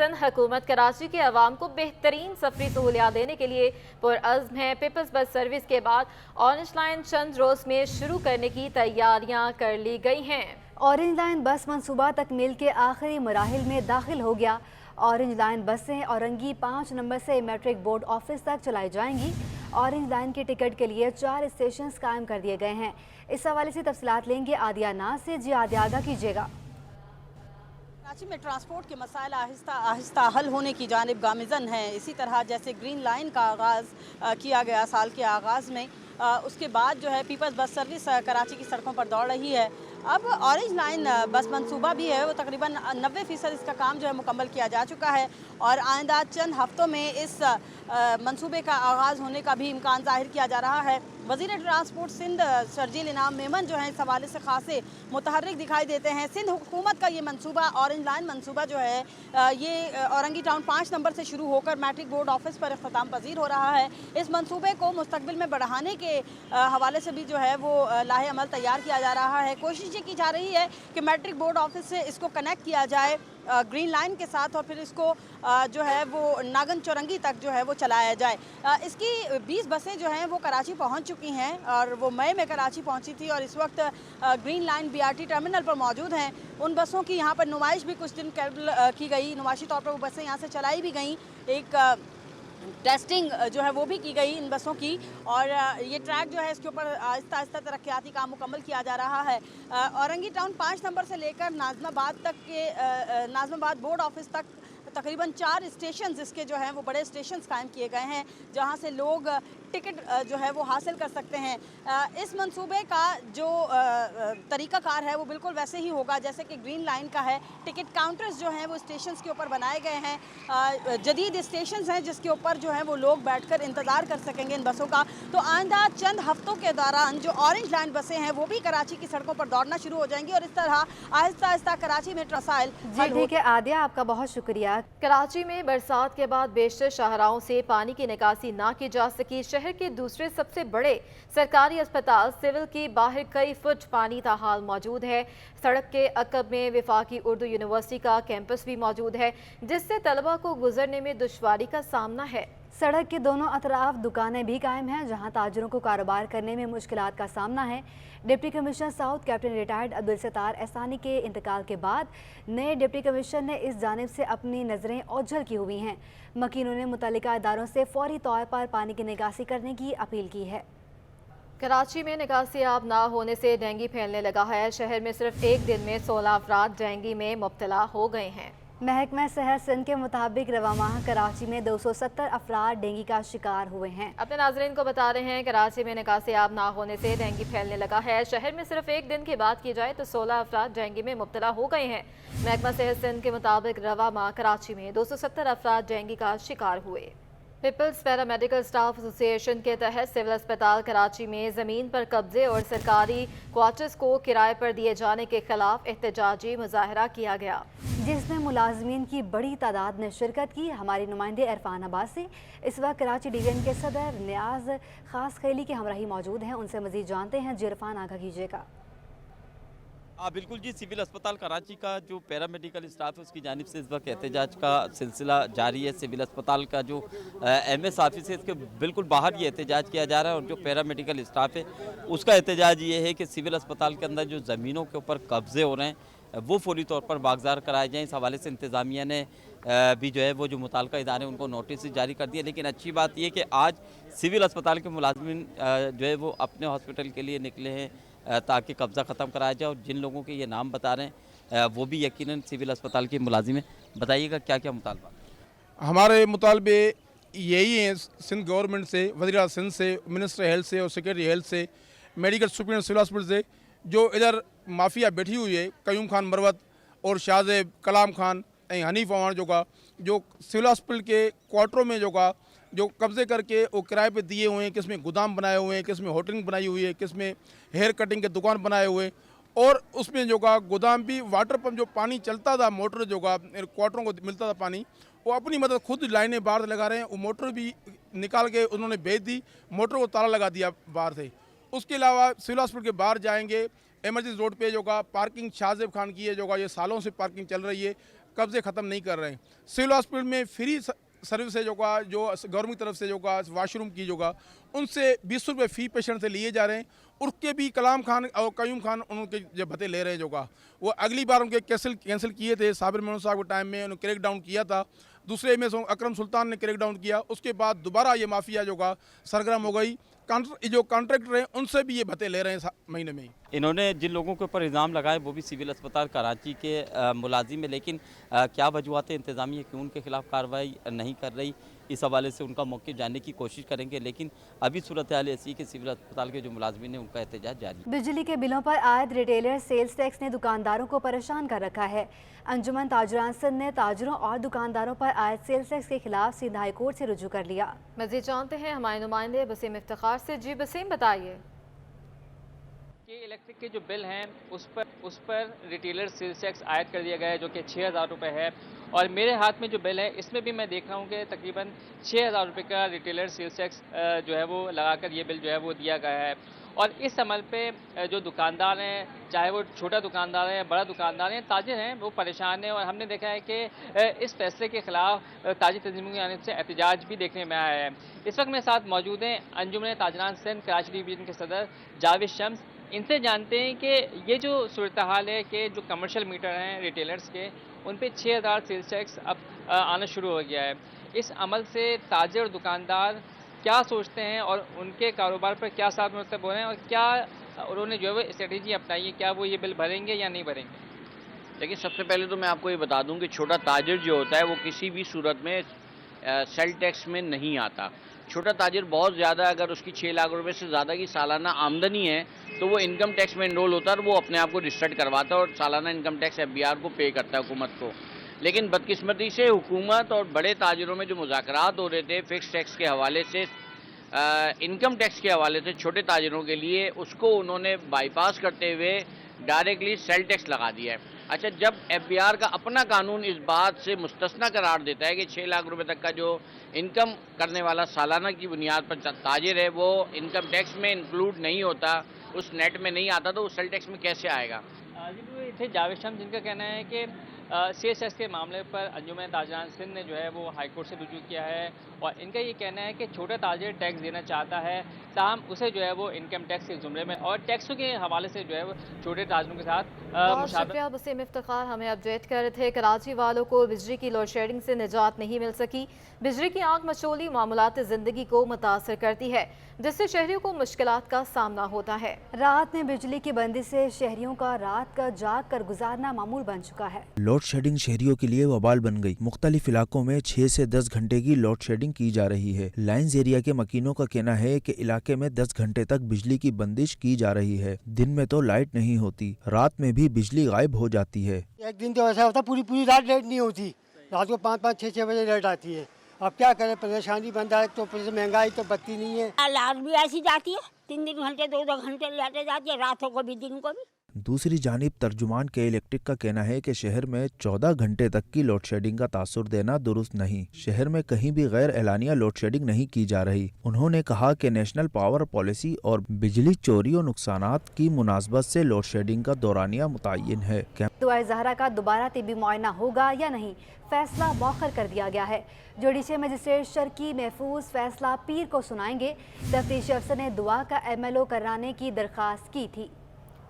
सिंध हुकूमत कराची के अवाम को बेहतरीन सफरी सहूलियात देने के लिए पुरअज़्म है। पीपल्स बस सर्विस के बाद ऑरेंज लाइन चंद रोज में शुरू करने की तैयारियां कर ली गई हैं। ऑरेंज लाइन बस मंसूबा तकमील के आखिरी मराहिल में दाखिल हो गया। ऑरेंज लाइन बसें औरंगी 5 नंबर से मैट्रिक बोर्ड ऑफिस तक चलाई जाएंगी। ऑरेंज लाइन की टिकट के लिए 4 स्टेशन कायम कर दिए गए हैं। इस हवाले से तफसीलात लेंगे आदिया नाज से। जी आदिया, आगाह कीजिएगा। कराची में ट्रांसपोर्ट के मसाइल आहिस्ता आहिस्ता हल होने की जानिब गामिज़न हैं। इसी तरह जैसे ग्रीन लाइन का आगाज़ किया गया साल के आगाज़ में, उसके बाद जो है पीपल्स बस सर्विस कराची की सड़कों पर दौड़ रही है। अब ऑरेंज लाइन बस मंसूबा भी है, वो तकरीबन 90% इसका काम जो है मुकम्मल किया जा चुका है और आइंदा चंद हफ्तों में इस मंसूबे का आगाज़ होने का भी इम्कान ज़ाहिर किया जा रहा है। वज़ीर ट्रांसपोर्ट सिंध शर्जील इनाम मेमन जो है इस हवाले से खासे मुतहर्रिक दिखाई देते हैं। सिंध हुकूमत का ये मंसूबा ऑरेंज लाइन मंसूबा जो है ये औरंगी टाउन 5 नंबर से शुरू होकर मैट्रिक बोर्ड ऑफिस पर इख्तिताम पजीर हो रहा है। इस मंसूबे को मुस्तकबिल में बढ़ाने के हवाले से भी जो है वो लाहे अमल तैयार किया जा रहा है। कोशिश ये की जा रही है कि मैट्रिक बोर्ड ऑफिस से इसको कनेक्ट किया जाए ग्रीन लाइन के साथ और फिर इसको जो है वो नागन चौरंगी तक जो है वो चलाया जाए। इसकी 20 बसें जो हैं वो कराची पहुंच चुकी हैं और वो मई में कराची पहुंची थी और इस वक्त ग्रीन लाइन बीआरटी टर्मिनल पर मौजूद हैं। उन बसों की यहाँ पर नुमाइश भी कुछ दिन की गई, नुमाइशी तौर पर वो बसें यहाँ से चलाई भी गई। एक टेस्टिंग जो है वो भी की गई इन बसों की और ये ट्रैक जो है इसके ऊपर आहिस्ता आहिस्ता तरक्याती काम मुकम्मल किया जा रहा है। औरंगी टाउन 5 नंबर से लेकर नाज़माबाद तक के नाज़माबाद बोर्ड ऑफिस तक तकरीबन 4 स्टेशन इसके जो हैं वो बड़े स्टेशन कायम किए गए हैं जहां से लोग टिकट जो है वो हासिल कर सकते हैं। इस मंसूबे का जो तरीक़ाकार है वो बिल्कुल वैसे ही होगा जैसे कि ग्रीन लाइन का है। टिकट काउंटर्स जो हैं वो स्टेशन के ऊपर बनाए गए हैं, जदीद स्टेशन हैं जिसके ऊपर जो है वो लोग बैठकर इंतज़ार कर सकेंगे इन बसों का। तो आइंदा चंद हफ्तों के दौरान जो ऑरेंज लाइन बसें हैं वो भी कराची की सड़कों पर दौड़ना शुरू हो जाएंगी और इस तरह आहिस्ता आहिस्ता कराची में मसाइल। जी ठीक है आदिया, आपका बहुत शुक्रिया। कराची में बरसात के बाद बेशतर शाहराहों से पानी की निकासी ना की जा सकी। शहर के दूसरे सबसे बड़े सरकारी अस्पताल सिविल की बाहर कई फुट पानी ताहाल मौजूद है। सड़क के अकब में वफाकी उर्दू यूनिवर्सिटी का कैंपस भी मौजूद है जिससे तलबा को गुजरने में दुश्वारी का सामना है। सड़क के दोनों अतराफ दुकानें भी कायम हैं जहां ताजरों को कारोबार करने में मुश्किलात का सामना है। Deputy commissioner south captain retired Abdul Sattar Ehsani के इंतकाल के बाद नए डिप्टी कमिश्नर ने इस जानिब से अपनी नज़रें ओझल की हुई हैं। मकीनों ने मुतल्लिका इदारों से फौरी तौर पर पानी की निकासी करने की अपील की है। कराची में निकासी आब ना होने से डेंगू फैलने लगा है। शहर में सिर्फ एक दिन में 16 अफराद डेंगू में मुब्तला हो गए हैं। महकमा सेहत सिंध के मुताबिक रवा माह कराची में 270 अफराद डेंगू का शिकार हुए हैं। अपने नाज़रीन को बता रहे हैं कराची में निकासी आब ना होने से डेंगू फैलने लगा है। शहर में सिर्फ एक दिन की बात की जाए तो 16 अफराद डेंगू में मुब्तला हो गए हैं। महकमा सेहत सिंध के मुताबिक रवा माह कराची में 270 अफराद डेंगू का शिकार हुए। पीपल्स पैरामेडिकल स्टाफ एसोसिएशन के तहत सिविल अस्पताल कराची में ज़मीन पर कब्जे और सरकारी क्वार्टर्स को किराए पर दिए जाने के खिलाफ एहतजाजी मुजाहरा किया गया जिसमें मुलाजमीन की बड़ी तादाद ने शिरकत की। हमारी नुमाइंदे इरफान अब्बास से इस वक्त कराची डिवीजन के सदर नियाज खास खैली की हमराही मौजूद हैं, उनसे मजीद जानते हैं। जी इरफान, आगाह कीजिएगा। बिल्कुल जी, सिविल अस्पताल कराची का जो पैरामेडिकल स्टाफ है उसकी जानिब से इस वक्त एहतजाज का सिलसिला जारी है। सिविल अस्पताल का जो एमएस ऑफिस है इसके बिल्कुल बाहर ये एहतजाज किया जा रहा है और जो पैरामेडिकल स्टाफ है उसका एहतजाज ये है कि सिविल अस्पताल के अंदर जो ज़मीनों के ऊपर कब्जे हो रहे हैं वो फौरी तौर पर बागजार कराए जाएँ। इस हवाले से इंतज़ामिया ने भी जो है वो जो मुताल्लिका इदारे उनको नोटिस जारी कर दिया। लेकिन अच्छी बात यह कि आज सिविल अस्पताल के मुलाजमीन जो है वो अपने हॉस्पिटल के लिए निकले हैं ताकि कब्ज़ा ख़त्म कराया जाए और जिन लोगों के ये नाम बता रहे हैं वो भी यकीनन सिविल अस्पताल के मुलाजिम हैं। बताइएगा क्या क्या मुतालबा? हमारे मुतालबे यही हैं सिंध गवर्नमेंट से, वज़ीर सिंध से, मिनिस्टर हेल्थ से और सेक्रेटरी हेल्थ से, मेडिकल सुप्रिटेंडेंट सिविल हॉस्पिटल से, जो इधर माफिया बैठी हुई है कयूम खान मरवत और शाहजेब कलाम खान हनीफ अवान जो सिविल हॉस्पिटल के क्वार्टरों में जो कब्ज़े करके वो किराए पे दिए हुए हैं, किसमें गोदाम बनाए हुए हैं, किसमें होटलिंग बनाई हुई है, किसमें हेयर कटिंग के दुकान बनाए हुए हैं और उसमें गोदाम भी वाटर पंप जो पानी चलता था मोटर क्वार्टरों को मिलता था पानी, वो अपनी मदद खुद लाइनें बाहर लगा रहे हैं। वो मोटर भी निकाल के उन्होंने बेच दी, मोटर को ताला लगा दिया बाहर से। उसके अलावा सिविल हॉस्पिटल के बाहर जाएंगे, इमरजेंसी रोड पे पार्किंग शाहजेब खान की है ये सालों से पार्किंग चल रही है। कब्जे ख़त्म नहीं कर रहे हैं। सिविल हॉस्पिटल में फ्री सर्विस है जो गवर्नमेंट की तरफ से वाशरूम की उनसे 20 रुपये फ़ी पेशेंट से लिए जा रहे हैं। उसके भी कलाम खान और कयूम खान उनके जो भत्ते ले रहे हैं वो अगली बार उनके कैंसिल किए थे। साबिर मेमन साहब के टाइम में उन्होंने क्रैक डाउन किया था, दूसरे में अकरम सुल्तान ने क्रैक डाउन किया, उसके बाद दोबारा ये माफिया सरगर्म हो गई। जो कॉन्ट्रैक्टर हैं उनसे भी ये भत्ते ले रहे हैं महीने में। इन्होंने जिन लोगों के ऊपर इल्ज़ाम लगाए वो भी सिविल अस्पताल कराची के मुलाजिम है, लेकिन क्या वजूहत इंतज़ामिया क्यों उनके खिलाफ कार्रवाई नहीं कर रही, इस हवाले से उनका मौक़िफ़ जानने की कोशिश करेंगे। लेकिन अभी सूरत हाल ऐसी कि सिविल अस्पताल के जो मुलाजिमीन हैं उनका एहतजाज जारी। बिजली के बिलों पर आयद रिटेलर सेल्स टैक्स ने दुकानदारों को परेशान कर रखा है। अंजुमन ताजरान सिंध ने ताजरों और दुकानदारों पर आयद सेल्स टैक्स के खिलाफ सीधा हाई कोर्ट से रुजू कर लिया। मज़ीद जानते हैं हमारे नुमाइंदे बसीम इफ्तिखार से। जी बसीम, बताइए कि इलेक्ट्रिक के जो बिल हैं उस पर रिटेलर सेल्स टैक्स आयद कर दिया गया है जो कि 6,000 रुपये है, और मेरे हाथ में जो बिल है इसमें भी मैं देख रहा हूँ कि तकरीबन 6,000 रुपये का रिटेलर सेल्स टैक्स जो है वो लगाकर ये बिल जो है वो दिया गया है। और इस अमल पे जो दुकानदार हैं, चाहे वो छोटा दुकानदार है, बड़ा दुकानदार है, ताजिर हैं, वो परेशान हैं। और हमने देखा है कि इस फैसले के खिलाफ ताजिर तंजीमों की जानिब से एहतजाज भी देखने में आया है। इस वक्त मेरे साथ मौजूद हैं अंजुमन ताजरान सिंध कराची डिवीज़न के सदर जावेद शम्स। इनसे जानते हैं कि ये जो सूरत हाल है कि जो कमर्शियल मीटर हैं रिटेलर्स के, उन पे 6,000 सेल्स टैक्स अब आना शुरू हो गया है। इस अमल से ताजिर और दुकानदार क्या सोचते हैं और उनके कारोबार पर क्या असर मुरतब हो रहे हैं, और क्या उन्होंने जो है वो स्ट्रेटजी अपनाई है, क्या वो ये बिल भरेंगे या नहीं भरेंगे? देखिए, सबसे पहले तो मैं आपको ये बता दूं कि छोटा ताजिर जो होता है वो किसी भी सूरत में सेल टैक्स में नहीं आता। छोटा ताजिर बहुत ज़्यादा, अगर उसकी 6 लाख रुपए से ज़्यादा की सालाना आमदनी है तो वो इनकम टैक्स में इनरोल होता है और वो अपने आप को रजिस्टर्ड करवाता है और सालाना इनकम टैक्स FBR को पे करता है हुकूमत को। लेकिन बदकिस्मती से हुकूमत और बड़े ताजिरों में जो मुज़ाकरात हो रहे थे फिक्स टैक्स के हवाले से, इनकम टैक्स के हवाले से छोटे ताजिरों के लिए, उसको उन्होंने बाईपास करते हुए डायरेक्टली सेल टैक्स लगा दिया है। अच्छा, जब FBR का अपना कानून इस बात से मुस्तस्ना करार देता है कि 6 लाख रुपए तक का जो इनकम करने वाला सालाना की बुनियाद पर ताजिर है वो इनकम टैक्स में इंक्लूड नहीं होता, उस नेट में नहीं आता, तो उस सेल टैक्स में कैसे आएगा? जी, वो थे जावेद शम्स, जिनका कहना है कि सेल्स टैक्स के मामले पर अंजुमन ताजरान सिंध ने जो है वो हाई कोर्ट से रुजू किया है, और इनका ये कहना है कि छोटा ताजिर टैक्स देना चाहता है, ताहम उसे जो है वो इनकम टैक्स के जुमरे में और टैक्सों के हवाले से जो है वो छोटे ताजिरों के साथ बहुत शुक्रिया बसीम इफ्तिखार, हमें अपडेट कर रहे थे। कराची वालों को बिजली की लोड शेडिंग से निजात नहीं मिल सकी। बिजली की आग मचोली मामूलात ज़िंदगी को मुतासर करती है, जिससे शहरियों को मुश्किलात का सामना होता है। रात में बिजली की बंदी से शहरियों का रात का जाग कर गुजारना मामूल बन चुका है। लोड शेडिंग शहरियों के लिए वबाल बन गई। मुख्तलिफ इलाकों में 6 से 10 घंटे की लोड शेडिंग की जा रही है। लाइन्स एरिया के मकीनों का कहना है कि इलाके में 10 घंटे तक बिजली की बंदिश की जा रही है। दिन में तो लाइट नहीं होती, रात में भी बिजली गायब हो जाती है। एक दिन तो ऐसा होता पूरी रात लाइट नहीं होती, रात को 5-5, 6-6 बजे लाइट आती है। अब क्या करें, परेशानी बंदा है, तो महंगाई, तो बत्ती नहीं है। लाइट भी ऐसी जाती है, 3 घंटे 2 घंटे लाइटें जाती है, रातों को भी दिन को भी। दूसरी जानिब तर्जुमान के इलेक्ट्रिक का कहना है कि शहर में 14 घंटे तक की लोड शेडिंग का तासुर देना दुरुस्त नहीं। शहर में कहीं भी गैर एलानिया लोड शेडिंग नहीं की जा रही। उन्होंने कहा कि नेशनल पावर पॉलिसी और बिजली चोरी और नुकसानात की मुनासबत से लोड शेडिंग का दौरानिया मुतय्यन है। दुआए ज़हरा का दोबारा तिब्बी मुआयना होगा या नहीं, फैसला मौखर कर दिया गया है। जुडिशल मजिस्ट्रेट शर्की महफूज फैसला पीर को सुनाएंगे। तफ्तीशी अफसर ने दुआ का MLO कराने की दरख्वास्त की थी।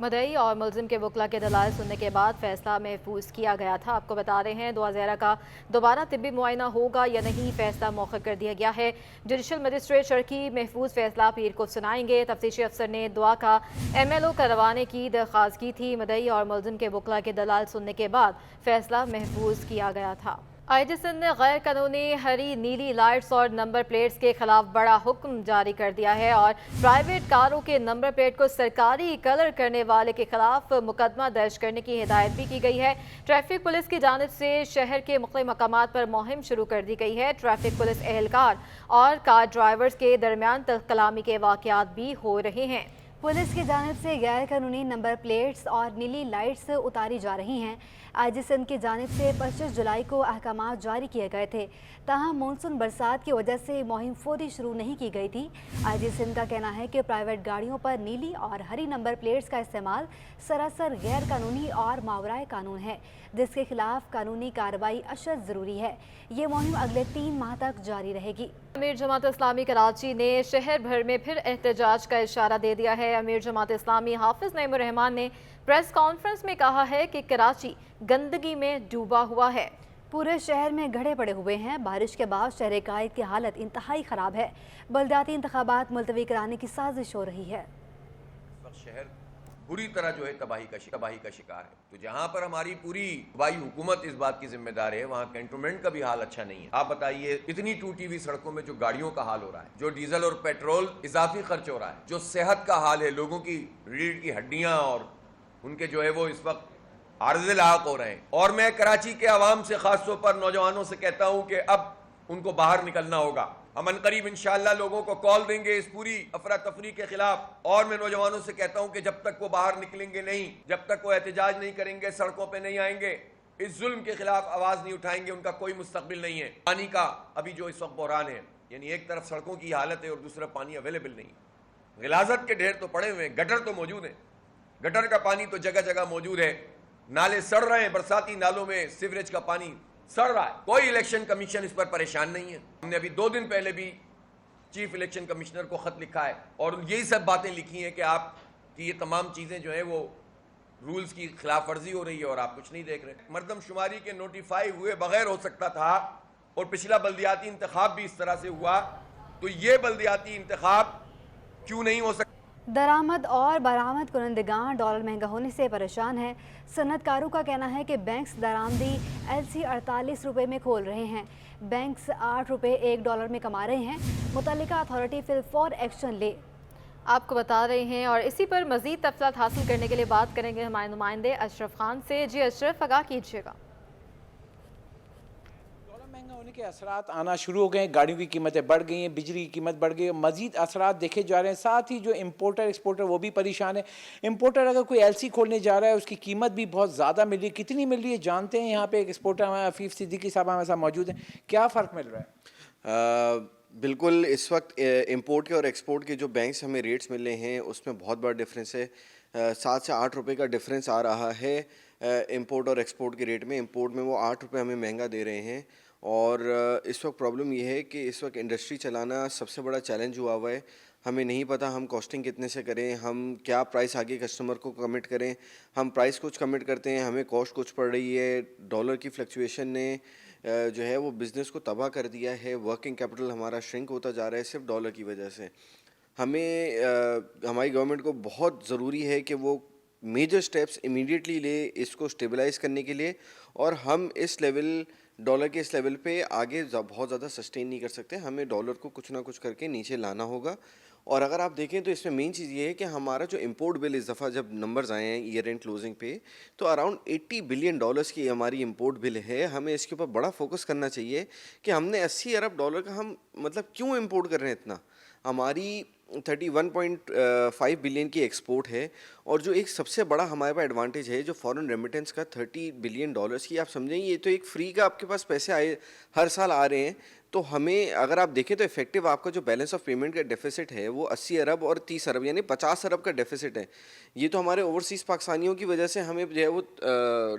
मदई और मुलजिम के वकला के दलाल सुनने के बाद फैसला महफूज किया गया था। आपको बता रहे हैं दुआ ज़हरा का दोबारा तिब्बी मुआयना होगा या नहीं, फैसला मौखर कर दिया गया है। जुडिशल मजिस्ट्रेट शर्की महफूज फैसला पीर को सुनाएंगे। तफ्तीशी अफसर ने दुआ का MLO करवाने की दरख्वास्त की थी। मदई और मुलजिम के वकला के दलाल सुनने के बाद फैसला महफूज किया गया था। IJ सिंध ने गैर कानूनी हरी नीली लाइट्स और नंबर प्लेट्स के खिलाफ बड़ा हुक्म जारी कर दिया है और प्राइवेट कारों के नंबर प्लेट को सरकारी कलर करने वाले के खिलाफ मुकदमा दर्ज करने की हिदायत भी की गई है। ट्रैफिक पुलिस की जानिब से शहर के मुख्तलिफ मकामात पर मुहिम शुरू कर दी गई है। ट्रैफिक पुलिस एहलकार और कार ड्राइवर्स के दरमियान कलामी के वाक़यात भी हो रहे हैं। पुलिस की जानिब से गैर कानूनी नंबर प्लेट्स और नीली लाइट्स उतारी जा रही हैं। आईजी सिंध की जानिब से 25 जुलाई को अहकाम जारी किए गए थे, ताहम मानसून बरसात की वजह से मुहिम फौरी शुरू नहीं की गई थी। आईजी सिंध का कहना है कि प्राइवेट गाड़ियों पर नीली और हरी नंबर प्लेट्स का इस्तेमाल सरासर गैर कानूनी और मावराए कानून है, जिसके खिलाफ कानूनी कार्रवाई अशद ज़रूरी है। ये मुहिम अगले 3 माह तक जारी रहेगी। अमीर जमात इस्लामी कराची ने शहर भर में फिर एहतजाज का इशारा दे दिया है। अमीर जमात इस्लामी हाफिज नईमुर रहमान ने प्रेस कॉन्फ्रेंस में कहा है कि कराची गंदगी में डूबा हुआ है। पूरे शहर में गड्ढे पड़े हुए हैं। बारिश के बाद शहर कायद की हालत इंतहाई ख़राब है। बल्दियाती इंतखाबात मुलतवी कराने की साजिश हो रही है। शहर बुरी तरह जो है तबाही का शिकार है। तो जहाँ पर हमारी पूरी सूबाई हुकूमत इस बात की जिम्मेदार है, वहाँ कैंटोनमेंट का भी हाल अच्छा नहीं है। आप बताइए, इतनी टूटी हुई सड़कों में जो गाड़ियों का हाल हो रहा है, जो डीजल और पेट्रोल इजाफी खर्च हो रहा है, जो सेहत का हाल है, लोगों की रीढ़ की हड्डियाँ और उनके जो है वो इस वक्त आर्ज़े लाक हो रहे हैं। और मैं कराची के अवाम से, खास तौर पर नौजवानों से कहता हूँ कि अब उनको बाहर निकलना होगा। हम अनकरीब इंशाअल्लाह लोगों को कॉल देंगे इस पूरी अफरा तफरी के खिलाफ। और मैं नौजवानों से कहता हूं कि जब तक वो बाहर निकलेंगे नहीं, जब तक वो एहतजाज नहीं करेंगे, सड़कों पे नहीं आएंगे, इस जुल्म के खिलाफ आवाज नहीं उठाएंगे, उनका कोई मुस्तकबिल नहीं है। पानी का अभी जो इस वक्त बहरान है, यानी एक तरफ सड़कों की हालत है और दूसरा पानी अवेलेबल नहीं है। गिलाजत के ढेर तो पड़े हुए हैं, गटर तो मौजूद है, गटर का पानी तो जगह जगह मौजूद है, नाले सड़ रहे हैं, बरसाती नालों में सीवरेज का पानी सड़ रहा है। कोई इलेक्शन कमीशन इस पर परेशान नहीं है। हमने अभी 2 दिन पहले भी चीफ इलेक्शन कमिश्नर को खत लिखा है और यही सब बातें लिखी हैं कि आपकी ये तमाम चीज़ें जो हैं वो रूल्स की खिलाफ वर्जी हो रही है और आप कुछ नहीं देख रहे। मरदमशुमारी के नोटिफाई हुए बगैर हो सकता था और पिछला बल्दियाती इंतखाब भी इस तरह से हुआ, तो ये बल्दियाती इंतखाब क्यों नहीं हो सकता? दरामद और बरामद कुनंदगान डॉलर महंगा होने से परेशान है। सनतकारों का कहना है कि बैंक्स दरामदी LC 48 रुपये में खोल रहे हैं। बैंक्स 8 रुपये $1 में कमा रहे हैं। मुतल्लिका अथॉरिटी फिलफौर एक्शन ले। आपको बता रहे हैं और इसी पर मज़ीद तफसीलात हासिल करने के लिए बात करेंगे हमारे नुमाइंदे अशरफ खान से। जी अशरफ, आगाह कीजिएगा। महंगा होने के असरात आना शुरू हो गए हैं, गाड़ियों की कीमतें बढ़ गई हैं, बिजली की कीमत बढ़ गई है, मजीद असरात देखे जा रहे हैं। साथ ही जो इम्पोर्टर एक्सपोर्टर वो भी परेशान है। इम्पोर्टर अगर कोई LC खोलने जा रहा है, उसकी कीमत भी बहुत ज़्यादा मिल रही है। कितनी मिल रही है जानते हैं। यहाँ पे एक एक्सपोर्टर हमारे अफीफ सिद्दीकी साहब हमारे साथ मौजूद हैं। क्या फ़र्क मिल रहा है? बिल्कुल, इस वक्त इम्पोर्ट के और एक्सपोर्ट के जो बैंक्स हमें रेट्स मिले हैं उसमें बहुत बड़ा डिफरेंस है। 7 से 8 रुपये का डिफरेंस आ रहा है इम्पोर्ट और एक्सपोर्ट के रेट में। इम्पोर्ट में वो 8 रुपये हमें महंगा दे रहे हैं। और इस वक्त प्रॉब्लम ये है कि इस वक्त इंडस्ट्री चलाना सबसे बड़ा चैलेंज हुआ है। हमें नहीं पता हम कॉस्टिंग कितने से करें, हम क्या प्राइस आगे कस्टमर को कमिट करें। हम प्राइस कुछ कमिट करते हैं, हमें कॉस्ट कुछ पड़ रही है। डॉलर की फ्लक्चुएशन ने जो है वो बिज़नेस को तबाह कर दिया है। वर्किंग कैपिटल हमारा श्रिंक होता जा रहा है सिर्फ डॉलर की वजह से। हमें हमारी गवर्नमेंट को बहुत ज़रूरी है कि वो मेजर स्टेप्स इमीडिएटली ले इसको स्टेबलाइज़ करने के लिए। और हम इस लेवल डॉलर के इस लेवल पे आगे बहुत ज़्यादा सस्टेन नहीं कर सकते। हमें डॉलर को कुछ ना कुछ करके नीचे लाना होगा। और अगर आप देखें तो इसमें मेन चीज़ ये है कि हमारा जो इंपोर्ट बिल इस दफ़ा जब नंबर्स आए हैं ईयर एंड क्लोजिंग पे, तो अराउंड $80 बिलियन की हमारी इंपोर्ट बिल है। हमें इसके ऊपर बड़ा फोकस करना चाहिए कि हमने 80 अरब डॉलर का हम मतलब क्यों इंपोर्ट कर रहे हैं इतना। हमारी 31.5 बिलियन की एक्सपोर्ट है और जो एक सबसे बड़ा हमारे पास एडवांटेज है जो फॉरेन रेमिटेंस का $30 बिलियन की, आप समझें ये तो एक फ्री का आपके पास पैसे आए हर साल आ रहे हैं। तो हमें अगर आप देखें तो इफेक्टिव आपका जो बैलेंस ऑफ पेमेंट का डेफिसिट है वो 80 अरब और 30 अरब यानी 50 अरब का डेफिसिट है। ये तो हमारे ओवरसीज़ पाकिस्तानियों की वजह से हमें जो है वो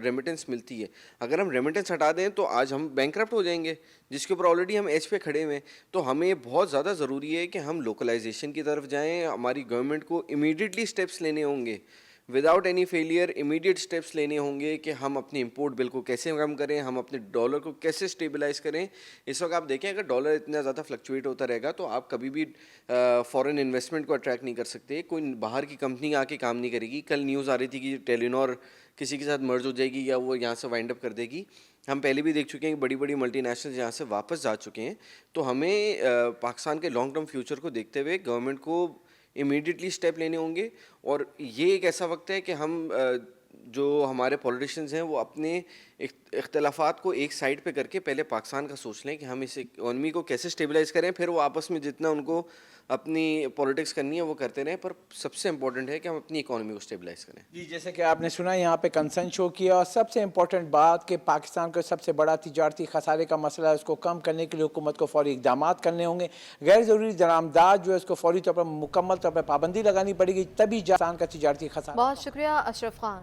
रेमिटेंस मिलती है। अगर हम रेमिटेंस हटा दें तो आज हम बैंकरप्ट हो जाएंगे, जिसके ऊपर ऑलरेडी हम एज पे खड़े हुए हैं। तो हमें बहुत ज़्यादा ज़रूरी है कि हम लोकलाइजेशन की तरफ जाएँ। हमारी गवर्नमेंट को इमीडिएटली स्टेप्स लेने होंगे, without any failure immediate steps लेने होंगे कि हम अपने इंपोर्ट बिल को कैसे कम करें, हम अपने डॉलर को कैसे स्टेबलाइज करें। इस वक्त आप देखें अगर डॉलर इतना ज़्यादा फ्लक्चुएट होता रहेगा तो आप कभी भी फॉरेन इन्वेस्टमेंट को अट्रैक्ट नहीं कर सकते। कोई बाहर की कंपनी आके काम नहीं करेगी। कल न्यूज़ आ रही थी कि टेलीनॉर किसी के साथ मर्ज हो जाएगी या वो यहाँ से वाइंड अप कर देगी। हम पहले भी देख चुके हैं कि बड़ी बड़ी मल्टीनेशनल्स यहाँ से वापस जा चुके हैं। तो हमें पाकिस्तान के लॉन्ग टर्म फ्यूचर को देखते हुए गवर्नमेंट को इमीडिएटली स्टेप लेने होंगे। और ये एक ऐसा वक्त है कि हम जो हमारे पॉलिटिशियंस हैं वो अपने इख्तलाफात को एक साइड पे करके पहले पाकिस्तान का सोच लें कि हम इस इकॉनमी को कैसे स्टेबलाइज करें, फिर वो आपस में जितना उनको अपनी पॉलिटिक्स करनी है वो करते रहें, पर सबसे इम्पोर्टेंट है कि हम अपनी इकॉनमी को स्टेबलाइज करें। जी, जैसे कि आपने सुना यहाँ पे कंसर्न शो किया, और सबसे इम्पोर्टेंट बात कि पाकिस्तान का सबसे बड़ा तिजारती खसारे का मसला है, उसको कम करने के लिए हुकूमत को फौरी इक़दामात करने होंगे। गैर ज़रूरी दरामदात जो है उसको फौरी तौर पर मुकम्मल तौर पर पाबंदी लगानी पड़ेगी, तभी पाकिस्तान का तिजारती खसारा। बहुत शुक्रिया अशरफ खान।